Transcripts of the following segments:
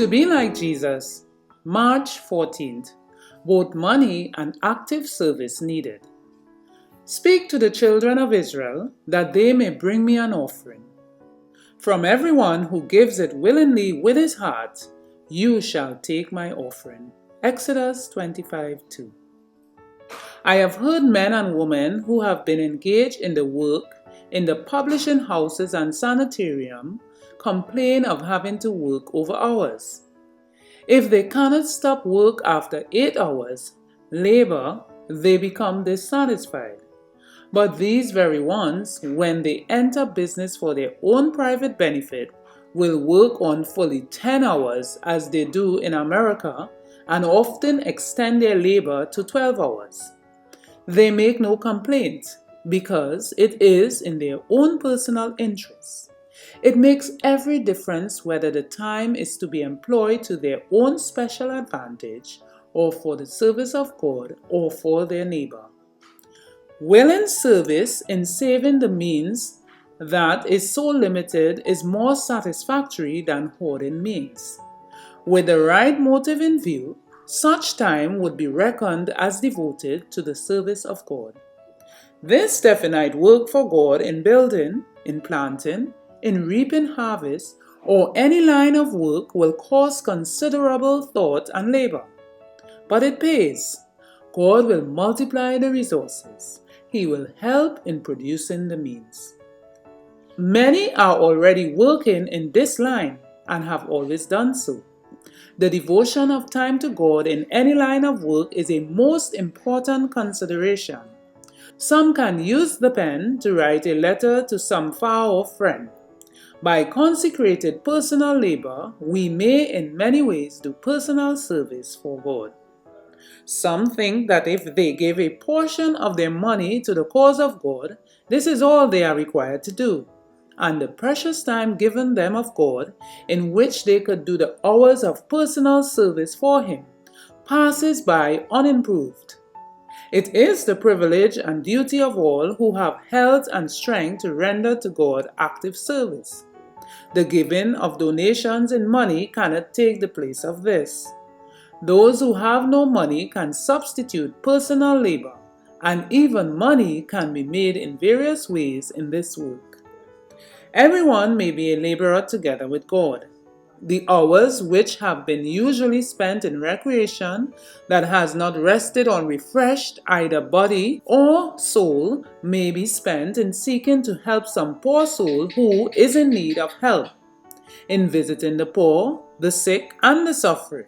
To be like Jesus, March 14th. Both money and active service needed. Speak to the children of Israel that they may bring me an offering. From everyone who gives it willingly with his heart, you shall take my offering. Exodus 25:2. I have heard men and women who have been engaged in the work in the publishing houses and sanitarium complain of having to work over hours. If they cannot stop work after 8 hours, labor, they become dissatisfied. But these very ones, when they enter business for their own private benefit, will work on fully 10 hours as they do in America and often extend their labor to 12 hours. They make no complaint because it is in their own personal interest. It makes every difference whether the time is to be employed to their own special advantage or for the service of God or for their neighbor. Willing service in saving the means that is so limited is more satisfactory than hoarding means. With the right motive in view, such time would be reckoned as devoted to the service of God. This definite work for God in building, in planting, in reaping harvest, or any line of work will cost considerable thought and labor. But it pays. God will multiply the resources. He will help in producing the means. Many are already working in this line and have always done so. The devotion of time to God in any line of work is a most important consideration. Some can use the pen to write a letter to some far-off friend. By consecrated personal labor, we may in many ways do personal service for God. Some think that if they give a portion of their money to the cause of God, this is all they are required to do, and the precious time given them of God, in which they could do the hours of personal service for Him, passes by unimproved. It is the privilege and duty of all who have health and strength to render to God active service. The giving of donations in money cannot take the place of this. Those who have no money can substitute personal labor, and even money can be made in various ways in this work. Everyone may be a laborer together with God. The hours which have been usually spent in recreation that has not rested or refreshed either body or soul may be spent in seeking to help some poor soul who is in need of help, in visiting the poor, the sick, and the suffering.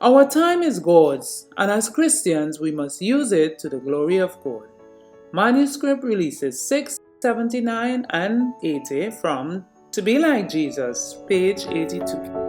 Our time is God's, and as Christians we must use it to the glory of God. Manuscript releases 679 and 80 from To Be Like Jesus, page 82.